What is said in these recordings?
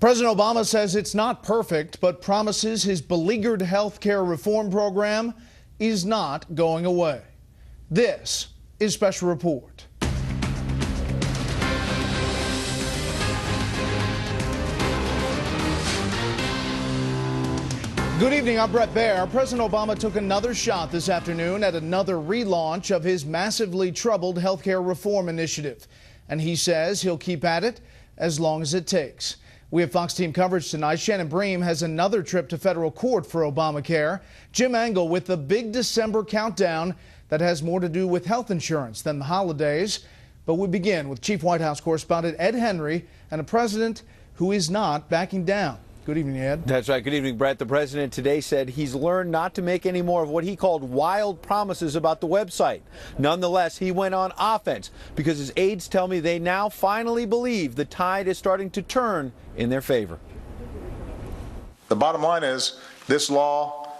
President Obama says it's not perfect, but promises his beleaguered health care reform program is not going away. This is Special Report. Good evening, I'm Brett Baer. President Obama took another shot this afternoon at another relaunch of his massively troubled health care reform initiative. And he says he'll keep at it as long as it takes. We have Fox team coverage tonight. Shannon Bream has another trip to federal court for Obamacare. Jim Engel with the big December countdown that has more to do with health insurance than the holidays. But we begin with Chief White House correspondent Ed Henry and a president who is not backing down. Good evening, Ed. That's right. Good evening, Brett. The president today said he's learned not to make any more of what he called wild promises about the website. Nonetheless, he went on offense because his aides tell me they now finally believe the tide is starting to turn in their favor. The bottom line is this law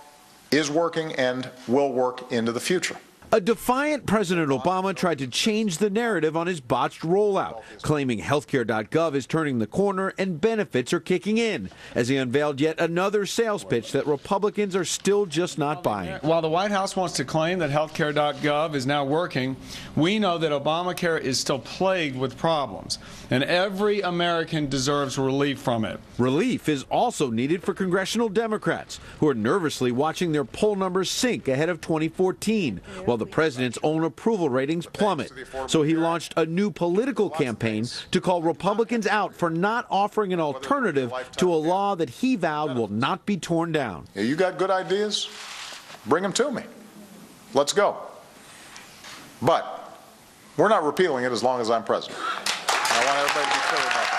is working and will work into the future. A defiant President Obama tried to change the narrative on his botched rollout, claiming healthcare.gov is turning the corner and benefits are kicking in, as he unveiled yet another sales pitch that Republicans are still just not buying. While the White House wants to claim that healthcare.gov is now working, we know that Obamacare is still plagued with problems, and every American deserves relief from it. Relief is also needed for congressional Democrats, who are nervously watching their poll numbers sink ahead of 2014, while the president's own approval ratings plummet. So he launched a new political campaign to call Republicans out for not offering an alternative to a law that he vowed will not be torn down. You got good ideas? Bring them to me. Let's go. But we're not repealing it as long as I'm president. I want everybody to be clear about that.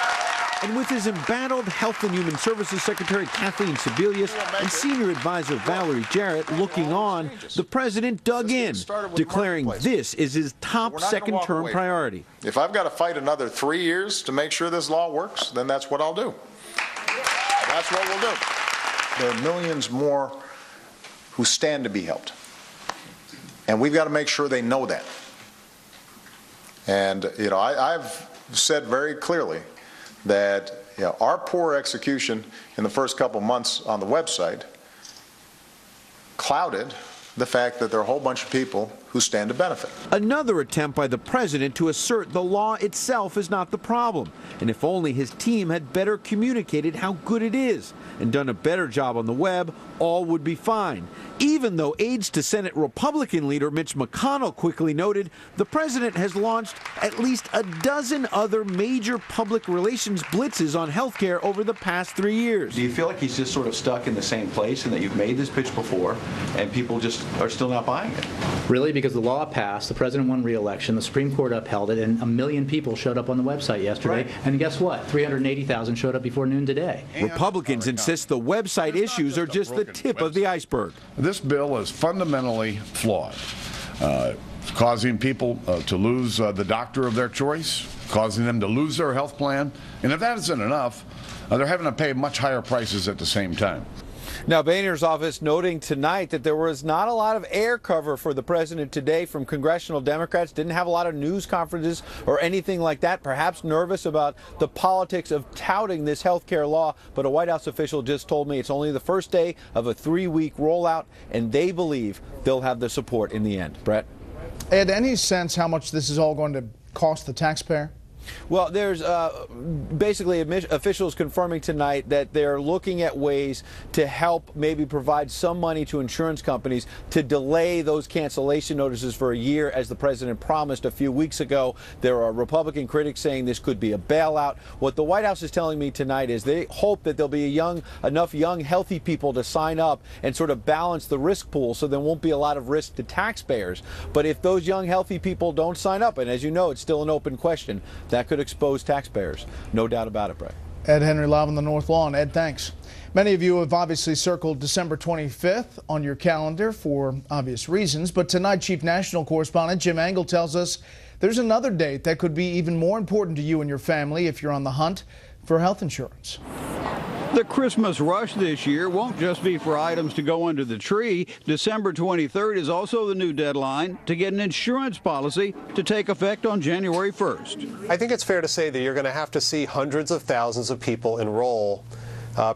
And with his embattled Health and Human Services Secretary Kathleen Sebelius and Senior Advisor Valerie Jarrett looking on, the president dug in, declaring this is his top second-term priority. If I've got to fight another 3 years to make sure this law works, then that's what I'll do. That's what we'll do. There are millions more who stand to be helped. And we've got to make sure they know that. And, I've said very clearly that our poor execution in the first couple months on the website clouded the fact that there are a whole bunch of people who stand to benefit. Another attempt by the president to assert the law itself is not the problem. And if only his team had better communicated how good it is and done a better job on the web, all would be fine. Even though aides to Senate Republican leader Mitch McConnell quickly noted, the president has launched at least a dozen other major public relations blitzes on health care over the past 3 years. Do you feel like he's just sort of stuck in the same place and that you've made this pitch before and people just are still not buying it? Really, because the law passed, the president won re-election, the Supreme Court upheld it, and 1 million people showed up on the website yesterday. Right. And guess what? 380,000 showed up before noon today. Republicans insist the website issues are just the tip of the iceberg. This bill is fundamentally flawed, causing people to lose the doctor of their choice, causing them to lose their health plan. And if that isn't enough, they're having to pay much higher prices at the same time. Now, Boehner's office noting tonight that there was not a lot of air cover for the president today from congressional Democrats. Didn't have a lot of news conferences or anything like that. Perhaps nervous about the politics of touting this health care law. But a White House official just told me it's only the first day of a 3-week rollout, and they believe they'll have the support in the end. Brett? Ed, any sense how much this is all going to cost the taxpayer? Well, there's basically officials confirming tonight that they're looking at ways to help maybe provide some money to insurance companies to delay those cancellation notices for a year, as the president promised a few weeks ago. There are Republican critics saying this could be a bailout. What the White House is telling me tonight is they hope that there'll be enough young, healthy people to sign up and sort of balance the risk pool so there won't be a lot of risk to taxpayers. But if those young, healthy people don't sign up, and as you know, it's still an open question, that could expose taxpayers. No doubt about it, Brett. Ed Henry live on the North Lawn. Ed, thanks. Many of you have obviously circled December 25th on your calendar for obvious reasons, but tonight Chief National Correspondent Jim Engel tells us there's another date that could be even more important to you and your family if you're on the hunt for health insurance. The Christmas rush this year won't just be for items to go under the tree. December 23rd is also the new deadline to get an insurance policy to take effect on January 1st. I think it's fair to say that you're going to have to see hundreds of thousands of people enroll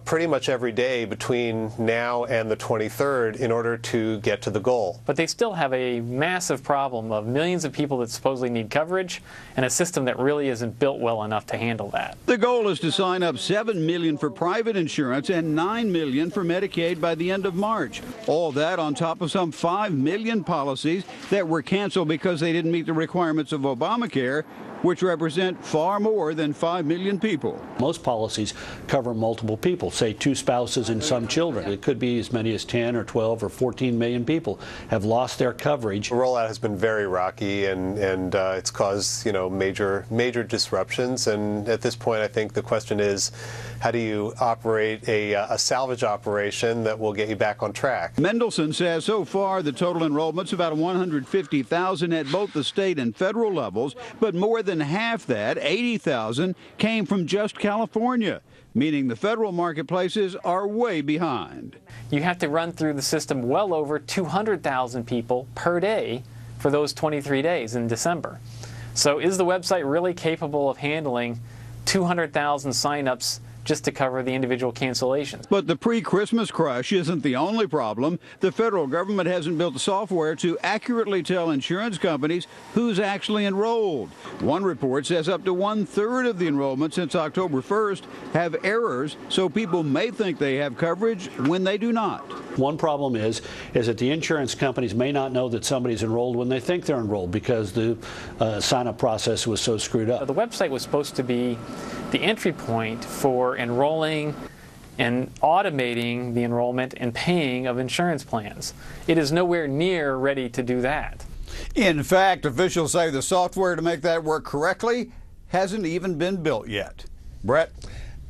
pretty much every day between now and the 23rd in order to get to the goal. But they still have a massive problem of millions of people that supposedly need coverage and a system that really isn't built well enough to handle that. The goal is to sign up 7 million for private insurance and 9 million for Medicaid by the end of March. All that on top of some 5 million policies that were canceled because they didn't meet the requirements of Obamacare, which represent far more than 5 million people. Most policies cover multiple people, say 2 spouses and some children. It could be as many as 10 or 12 or 14 million people have lost their coverage. The rollout has been very rocky, and it's caused, major disruptions. And at this point, I think the question is, how do you operate a salvage operation that will get you back on track? Mendelson says so far the total enrollment's about 150,000 at both the state and federal levels, but more than half that, 80,000, came from just California, meaning the federal marketplaces are way behind. You have to run through the system well over 200,000 people per day for those 23 days in December. So is the website really capable of handling 200,000 signups just to cover the individual cancellations? But the pre-Christmas crush isn't the only problem. The federal government hasn't built the software to accurately tell insurance companies who's actually enrolled. One report says up to 1/3 of the enrollment since October 1st have errors, so people may think they have coverage when they do not. One problem is that the insurance companies may not know that somebody's enrolled when they think they're enrolled because the sign-up process was so screwed up. The website was supposed to be the entry point for enrolling and automating the enrollment and paying of insurance plans. It is nowhere near ready to do that. In fact, officials say the software to make that work correctly hasn't even been built yet. Brett?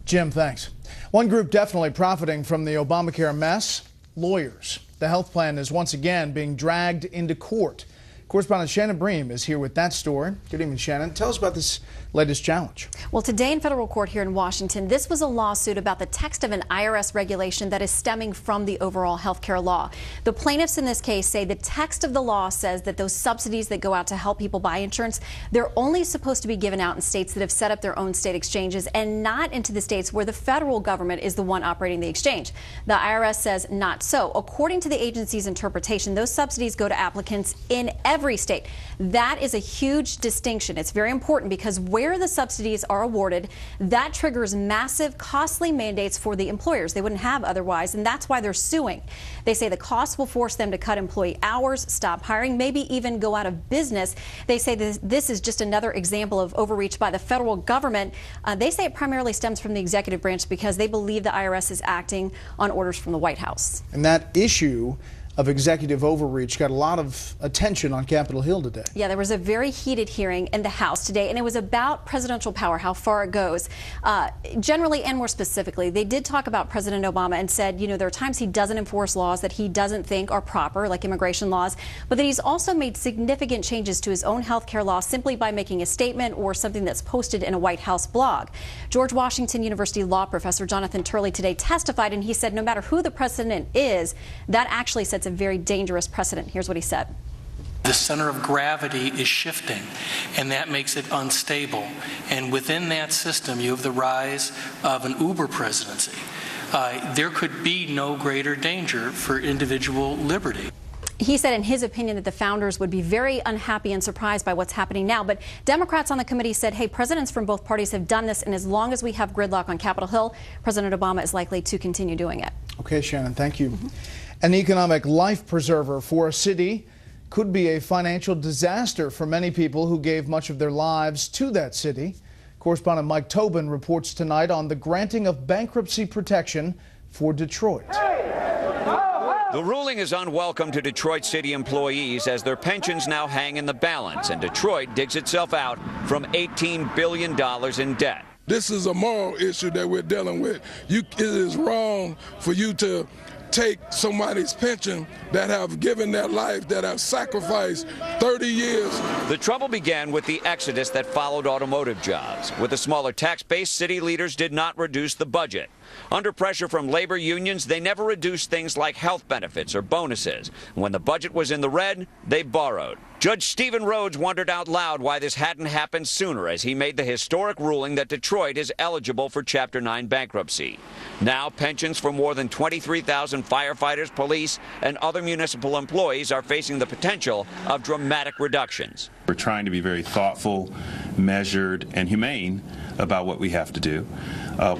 Jim, thanks. One group definitely profiting from the Obamacare mess, lawyers. The health plan is once again being dragged into court. Correspondent Shannon Bream is here with that story. Good evening, Shannon. Tell us about this latest challenge. Well, today in federal court here in Washington, this was a lawsuit about the text of an IRS regulation that is stemming from the overall health care law. The plaintiffs in this case say the text of the law says that those subsidies that go out to help people buy insurance, they're only supposed to be given out in states that have set up their own state exchanges and not into the states where the federal government is the one operating the exchange. The IRS says not so. According to the agency's interpretation, those subsidies go to applicants in every state. That is a huge distinction. It's very important because where the subsidies are awarded, that triggers massive, costly mandates for the employers they wouldn't have otherwise, and that's why they're suing. They say the costs will force them to cut employee hours, stop hiring, maybe even go out of business. They say this is just another example of overreach by the federal government. They say it primarily stems from the executive branch because they believe the IRS is acting on orders from the White House. And that issue of executive overreach got a lot of attention on Capitol Hill today. Yeah, there was a very heated hearing in the House today, and it was about presidential power, how far it goes. Generally and more specifically, they did talk about President Obama and said, there are times he doesn't enforce laws that he doesn't think are proper, like immigration laws, but that he's also made significant changes to his own health care law simply by making a statement or something that's posted in a White House blog. George Washington University law professor Jonathan Turley today testified, and he said no matter who the president is, that actually sets a very dangerous precedent. Here's what he said. The center of gravity is shifting, and that makes it unstable. And within that system, you have the rise of an Uber presidency. There could be no greater danger for individual liberty. He said in his opinion that the founders would be very unhappy and surprised by what's happening now. But Democrats on the committee said, hey, presidents from both parties have done this, and as long as we have gridlock on Capitol Hill, President Obama is likely to continue doing it. Okay, Shannon, thank you. An economic life preserver for a city could be a financial disaster for many people who gave much of their lives to that city. Correspondent Mike Tobin reports tonight on the granting of bankruptcy protection for Detroit. The ruling is unwelcome to Detroit city employees as their pensions now hang in the balance, and Detroit digs itself out from $18 billion in debt. This is a moral issue that we're dealing with. It is wrong for you to take somebody's pension that have given their life, that have sacrificed 30 years. The trouble began with the exodus that followed automotive jobs. With a smaller tax base, city leaders did not reduce the budget. Under pressure from labor unions, they never reduced things like health benefits or bonuses. When the budget was in the red, they borrowed. Judge Stephen Rhodes wondered out loud why this hadn't happened sooner as he made the historic ruling that Detroit is eligible for Chapter 9 bankruptcy. Now, pensions for more than 23,000 firefighters, police, and other municipal employees are facing the potential of dramatic reductions. We're trying to be very thoughtful, measured, and humane about what we have to do.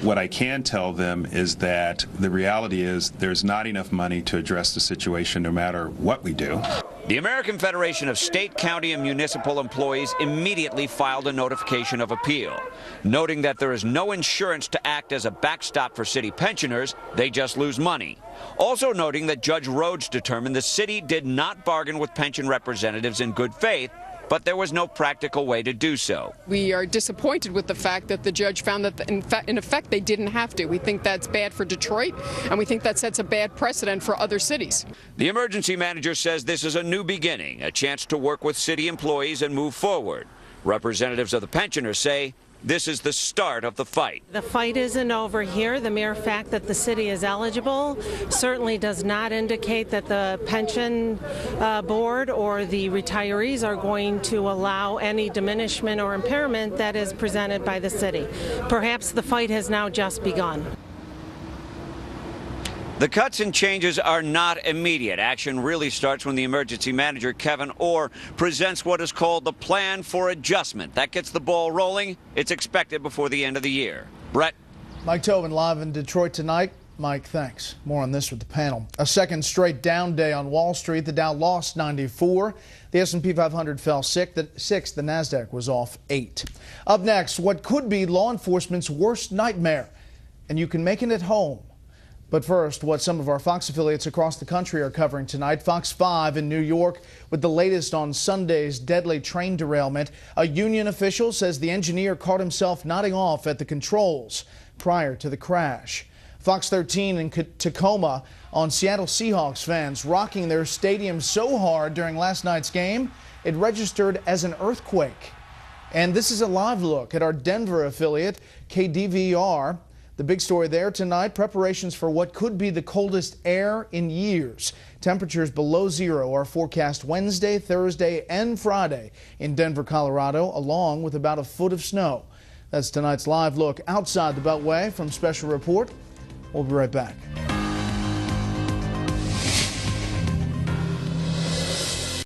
What I can tell them is that the reality is there's not enough money to address the situation no matter what we do. The American Federation of State, County, and Municipal Employees immediately filed a notification of appeal. Noting that there is no insurance to act as a backstop for city pensioners, they just lose money. Also noting that Judge Rhodes determined the city did not bargain with pension representatives in good faith, but there was no practical way to do so. We are disappointed with the fact that the judge found that, in effect, they didn't have to. We think that's bad for Detroit, and we think that sets a bad precedent for other cities. The emergency manager says this is a new beginning, a chance to work with city employees and move forward. Representatives of the pensioners say this is the start of the fight. The fight isn't over here. The mere fact that the city is eligible certainly does not indicate that the pension board or the retirees are going to allow any diminishment or impairment that is presented by the city. Perhaps the fight has now just begun. The cuts and changes are not immediate. Action really starts when the emergency manager, Kevin Orr, presents what is called the Plan for Adjustment. That gets the ball rolling. It's expected before the end of the year. Brett? Mike Tobin live in Detroit tonight. Mike, thanks. More on this with the panel. A second straight down day on Wall Street. The Dow lost 94. The S&P 500 fell 6. The NASDAQ was off 8. Up next, what could be law enforcement's worst nightmare. And you can make it at home. But first, what some of our Fox affiliates across the country are covering tonight. Fox 5 in New York with the latest on Sunday's deadly train derailment. A union official says the engineer caught himself nodding off at the controls prior to the crash. Fox 13 in Tacoma on Seattle Seahawks fans rocking their stadium so hard during last night's game, it registered as an earthquake. And this is a live look at our Denver affiliate, KDVR. The big story there tonight, preparations for what could be the coldest air in years. Temperatures below zero are forecast Wednesday, Thursday, and Friday in Denver, Colorado, along with about a foot of snow. That's tonight's live look outside the Beltway from Special Report. We'll be right back.